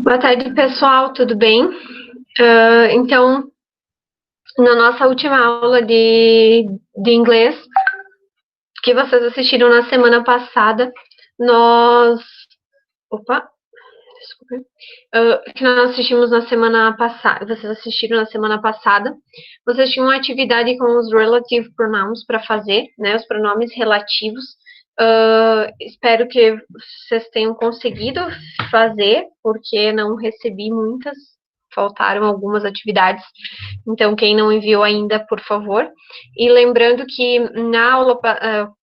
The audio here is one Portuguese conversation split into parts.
Boa tarde, pessoal, tudo bem? Então, na nossa última aula de inglês, que vocês assistiram na semana passada, nós. Opa, desculpa. Que nós assistimos na semana passada, vocês assistiram na semana passada, vocês tinham uma atividade com os relative pronouns para fazer, né, os pronomes relativos. Espero que vocês tenham conseguido fazer, porque não recebi muitas, faltaram algumas atividades. Então, quem não enviou ainda, por favor. E lembrando que na aula,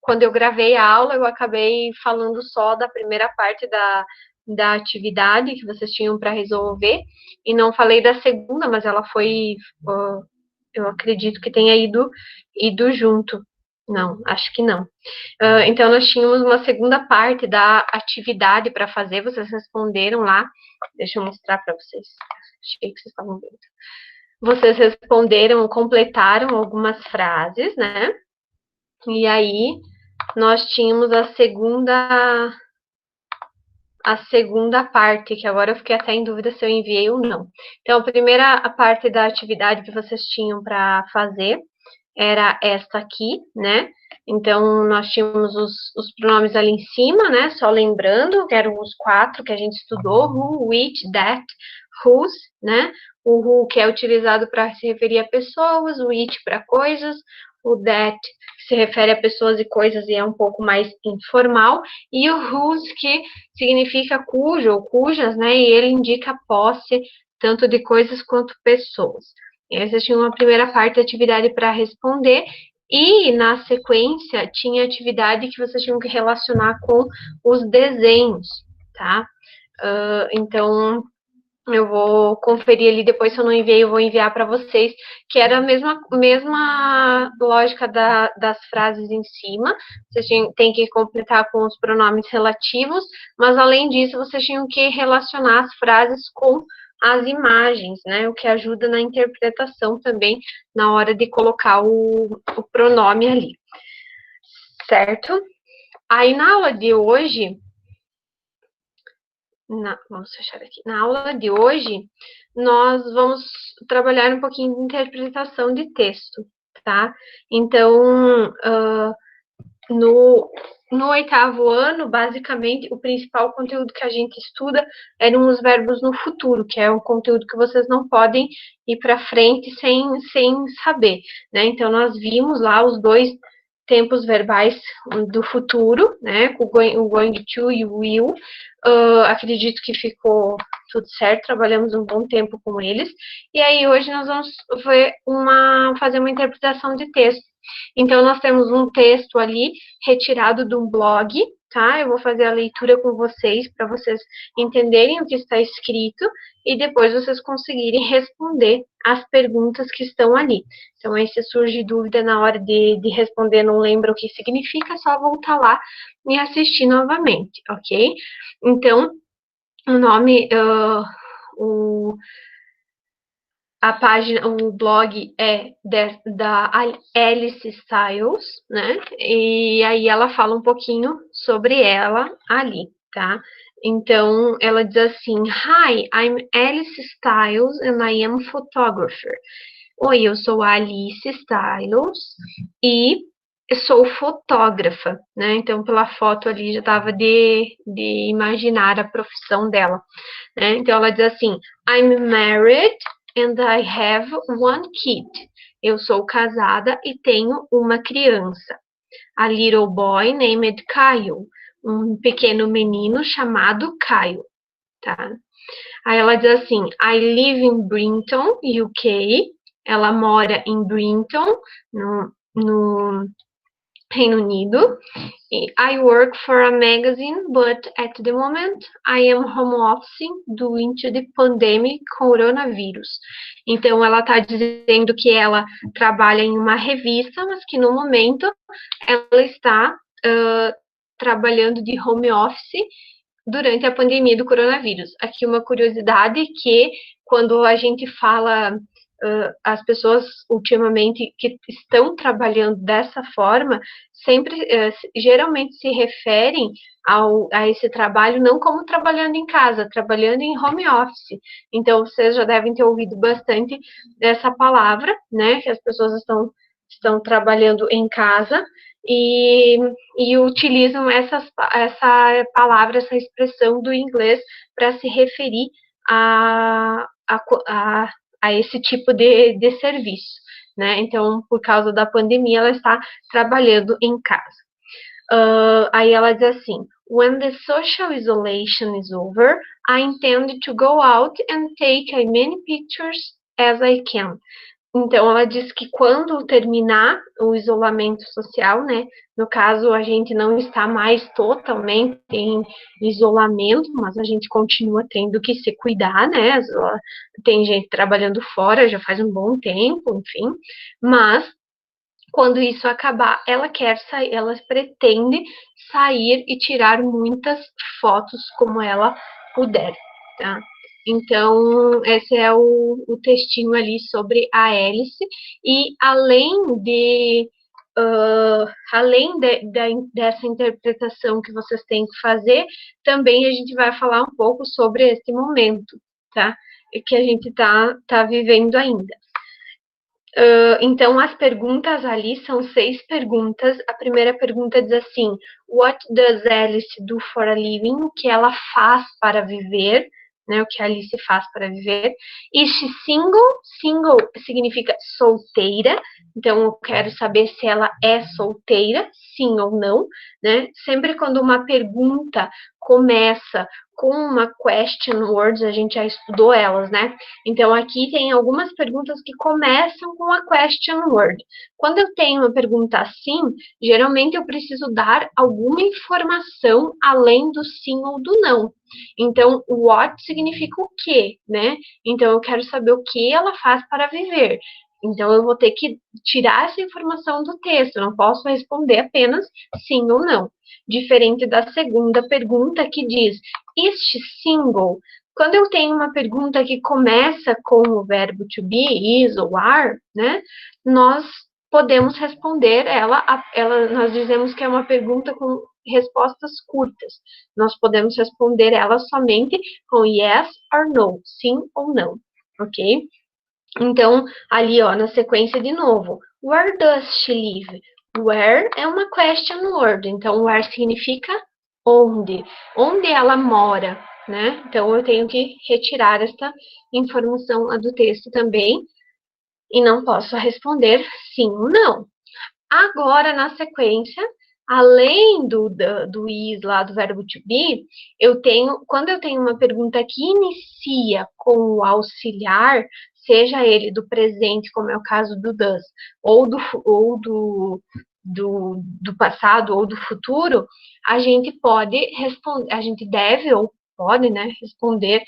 quando eu gravei a aula, eu acabei falando só da primeira parte da atividade que vocês tinham para resolver, e não falei da segunda, mas ela foi, eu acredito que tenha ido junto. Não, acho que não. Então, nós tínhamos uma segunda parte da atividade para fazer, vocês responderam lá. Deixa eu mostrar para vocês. Achei que vocês estavam vendo. Vocês responderam, completaram algumas frases, né? E aí, nós tínhamos a segunda parte, que agora eu fiquei até em dúvida se eu enviei ou não. Então, a primeira parte da atividade que vocês tinham para fazer era esta aqui, né? Então, nós tínhamos os pronomes ali em cima, né? Só lembrando, que eram os 4 que a gente estudou: who, which, that, whose, né? O who, que é utilizado para se referir a pessoas, o which para coisas, o that se refere a pessoas e coisas e é um pouco mais informal, e o whose, que significa cujo ou cujas, né? E ele indica a posse tanto de coisas quanto pessoas. E aí vocês tinham uma primeira parte da atividade para responder, e na sequência tinha atividade que vocês tinham que relacionar com os desenhos, tá? Então, eu vou conferir ali depois, se eu não enviei, eu vou enviar para vocês, que era a mesma lógica das frases em cima. Vocês têm que completar com os pronomes relativos, mas além disso, vocês tinham que relacionar as frases com as imagens, né? O que ajuda na interpretação também, na hora de colocar o pronome ali, certo? Aí na aula de hoje, vamos fechar aqui. Na aula de hoje, nós vamos trabalhar um pouquinho de interpretação de texto, tá? Então, no oitavo ano, basicamente, o principal conteúdo que a gente estuda eram os verbos no futuro, que é um conteúdo que vocês não podem ir para frente sem saber, né? Então, nós vimos lá os dois tempos verbais do futuro, né? O going to e o will. Acredito que ficou tudo certo, trabalhamos um bom tempo com eles. E aí, hoje nós vamos fazer uma interpretação de texto. Então, nós temos um texto ali retirado de um blog, tá? Eu vou fazer a leitura com vocês, para vocês entenderem o que está escrito e depois vocês conseguirem responder as perguntas que estão ali. Então, aí se surge dúvida na hora de responder, não lembra o que significa, é só voltar lá e assistir novamente, ok? Então, o nome, a página, o blog é da Alice Styles, né? E aí ela fala um pouquinho sobre ela ali, tá? Então, ela diz assim: Hi, I'm Alice Styles and I am a photographer. Oi, eu sou a Alice Styles e eu sou fotógrafa, né? Então, pela foto ali já dava de imaginar a profissão dela, né? Então, ela diz assim: I'm married and I have one kid. Eu sou casada e tenho uma criança. A little boy named Kyle. Um pequeno menino chamado Kyle, tá? Aí ela diz assim: I live in Brinton, UK. Ela mora em Brinton, no Reino Unido. I work for a magazine, but at the moment I am home office due to the pandemic coronavirus. Então, ela está dizendo que ela trabalha em uma revista, mas que no momento ela está trabalhando de home office durante a pandemia do coronavírus. Aqui uma curiosidade que quando a gente fala as pessoas ultimamente que estão trabalhando dessa forma, sempre, geralmente se referem a esse trabalho não como trabalhando em casa, trabalhando em home office. Então, vocês já devem ter ouvido bastante dessa palavra, né, que as pessoas estão trabalhando em casa e utilizam essa palavra, essa expressão do inglês para se referir a, a, a, a esse tipo de serviço, né? Então, por causa da pandemia, ela está trabalhando em casa. Aí ela diz assim: When the social isolation is over, I intend to go out and take as many pictures as I can. Então, ela diz que quando terminar o isolamento social, né? No caso, a gente não está mais totalmente em isolamento, mas a gente continua tendo que se cuidar, né? Tem gente trabalhando fora já faz um bom tempo, enfim. Mas, quando isso acabar, ela quer sair, ela pretende sair e tirar muitas fotos como ela puder, tá? Então, esse é o textinho ali sobre a hélice, e dessa interpretação que vocês têm que fazer, também a gente vai falar um pouco sobre esse momento, tá? Que a gente tá vivendo ainda. Então, as perguntas ali são 6 perguntas. A primeira pergunta diz assim: What does Alice do for a living? O que ela faz para viver? Né, o que a Alice faz para viver. Is she single? Single significa solteira. Então, eu quero saber se ela é solteira, sim ou não. Né? Sempre quando uma pergunta começa com uma question words, a gente já estudou elas, né? Então, aqui tem algumas perguntas que começam com a question word. Quando eu tenho uma pergunta assim, geralmente eu preciso dar alguma informação além do sim ou do não. Então, what significa o quê, né? Então, eu quero saber o que ela faz para viver. Então, eu vou ter que tirar essa informação do texto, eu não posso responder apenas sim ou não. Diferente da segunda pergunta que diz, is she single? Quando eu tenho uma pergunta que começa com o verbo to be, is ou are, né? Nós podemos responder nós dizemos que é uma pergunta com respostas curtas. Nós podemos responder ela somente com yes or no, sim ou não, ok? Então, ali, ó, na sequência de novo, where does she live? Where é uma question word, então where significa onde. Onde ela mora, né? Então, eu tenho que retirar esta informação lá do texto também, e não posso responder sim ou não. Agora, na sequência, além do is lá, do verbo to be, quando eu tenho uma pergunta que inicia com o auxiliar, seja ele do presente, como é o caso do does, ou do passado ou do futuro, a gente pode responder, a gente deve ou pode, né, responder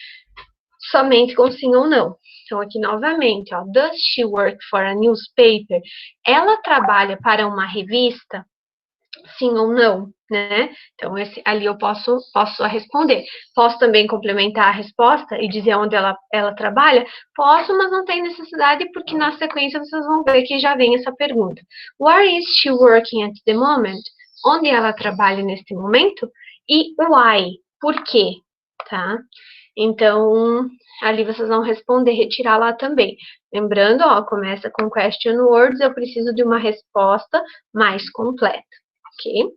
somente com sim ou não. Então, aqui novamente, ó, does she work for a newspaper? Ela trabalha para uma revista? Sim ou não, né? Então, ali eu posso responder. Posso também complementar a resposta e dizer onde ela trabalha? Posso, mas não tem necessidade, porque na sequência vocês vão ver que já vem essa pergunta. Where is she working at the moment? Onde ela trabalha neste momento? E why? Por quê? Tá? Então, ali vocês vão responder, retirar lá também. Lembrando, ó, começa com question words, eu preciso de uma resposta mais completa, ok?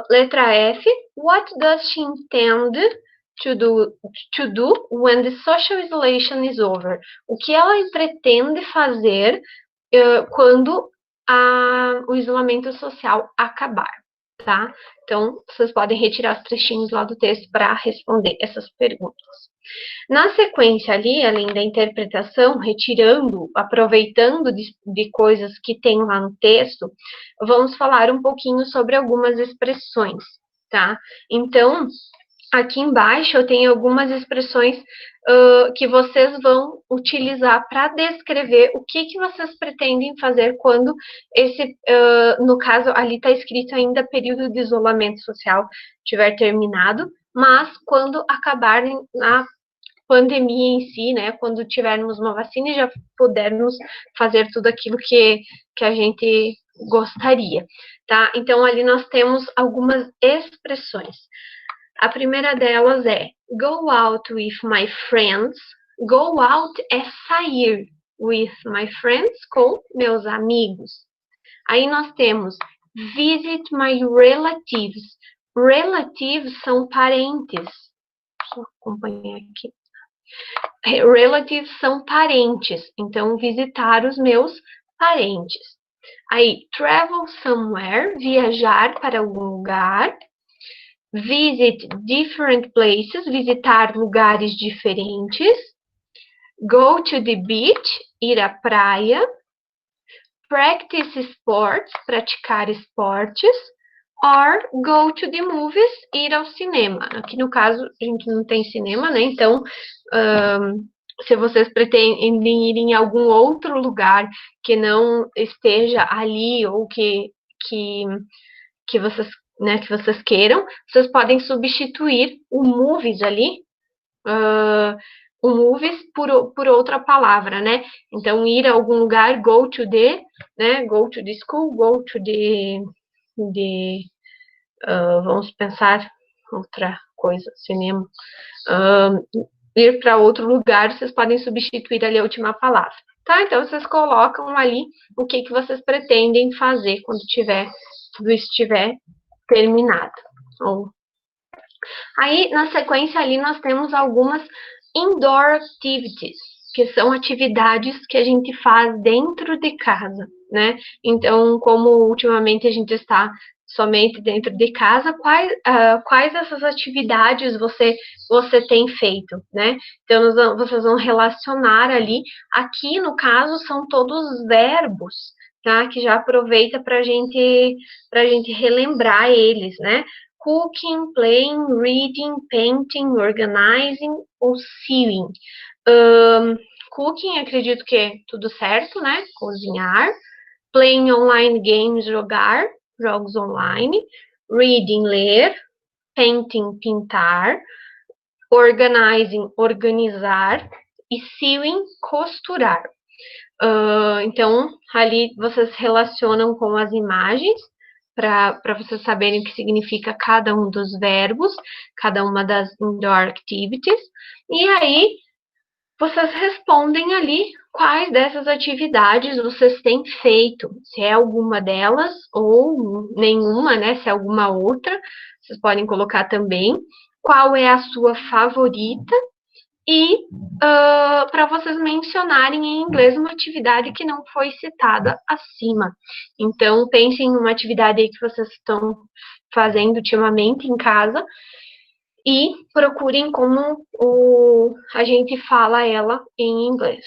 Letra F, what does she intend to do when the social isolation is over? O que ela pretende fazer quando o isolamento social acabar? Tá? Então, vocês podem retirar os trechinhos lá do texto para responder essas perguntas. Na sequência ali, além da interpretação, retirando, aproveitando de coisas que tem lá no texto, vamos falar um pouquinho sobre algumas expressões, tá? Então, aqui embaixo eu tenho algumas expressões que vocês vão utilizar para descrever o que vocês pretendem fazer quando no caso, ali está escrito ainda período de isolamento social tiver terminado, mas quando acabarem a pandemia em si, né? Quando tivermos uma vacina e já pudermos fazer tudo aquilo que a gente gostaria, tá? Então, ali nós temos algumas expressões. A primeira delas é go out with my friends. Go out é sair with my friends, com meus amigos. Aí nós temos visit my relatives. Relatives são parentes. Deixa eu acompanhar aqui. Relatives são parentes. Então, visitar os meus parentes. Aí, travel somewhere, viajar para algum lugar. Visit different places, visitar lugares diferentes. Go to the beach, ir à praia. Practice sports, praticar esportes. Or go to the movies, ir ao cinema. Aqui no caso, a gente não tem cinema, né? Então, se vocês pretendem ir em algum outro lugar que não esteja ali ou que vocês, né, que vocês queiram, vocês podem substituir o movies ali, o movies por outra palavra, né? Então, ir a algum lugar, go to the, né? Go to the school, go to the vamos pensar outra coisa, cinema. Ir para outro lugar, vocês podem substituir ali a última palavra. Tá? Então, vocês colocam ali o que vocês pretendem fazer quando tudo estiver terminado. Aí, na sequência ali, nós temos algumas indoor activities, que são atividades que a gente faz dentro de casa, né? Então, como ultimamente a gente está somente dentro de casa, quais dessas atividades você tem feito, né? Então, vocês vão relacionar ali. Aqui, no caso, são todos verbos, tá? Que já aproveita para a gente relembrar eles, né? Cooking, playing, reading, painting, organizing ou sewing. Cooking, acredito que é tudo certo, né? Cozinhar. Playing online games, jogar jogos online. Reading, ler. Painting, pintar. Organizing, organizar. E sewing, costurar. Então, ali vocês relacionam com as imagens para vocês saberem o que significa cada um dos verbos, cada uma das indoor activities. E aí, vocês respondem ali quais dessas atividades vocês têm feito, se é alguma delas ou nenhuma, né? Se é alguma outra, vocês podem colocar também. Qual é a sua favorita? E para vocês mencionarem em inglês uma atividade que não foi citada acima. Então, pensem em uma atividade aí que vocês estão fazendo ultimamente em casa e procurem como a gente fala ela em inglês,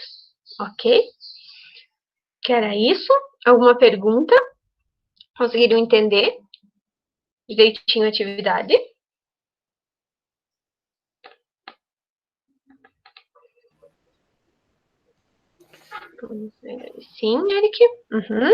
ok? Que era isso? Alguma pergunta? Conseguiram entender direitinho a atividade? Sim, Eric? Uhum.